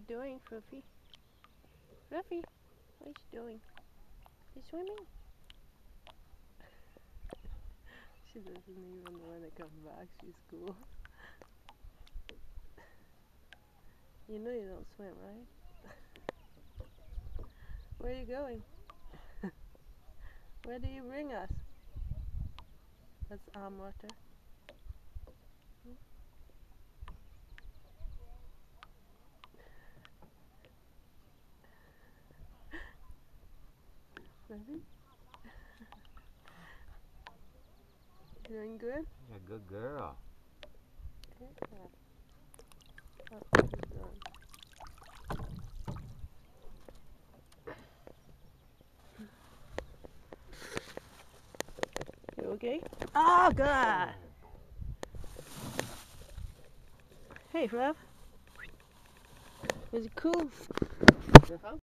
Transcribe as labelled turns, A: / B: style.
A: doing, Fluffy? Fluffy, what is she doing? She's swimming? She doesn't even want to come back. She's cool. You know you don't swim, right? Where are you going? Where do you bring us? That's arm water. Fluffy? Doing good?
B: You're a good girl.
A: Yeah. Oh, she's gone. You okay? Oh, God! Hey, Fluff. Is it cool?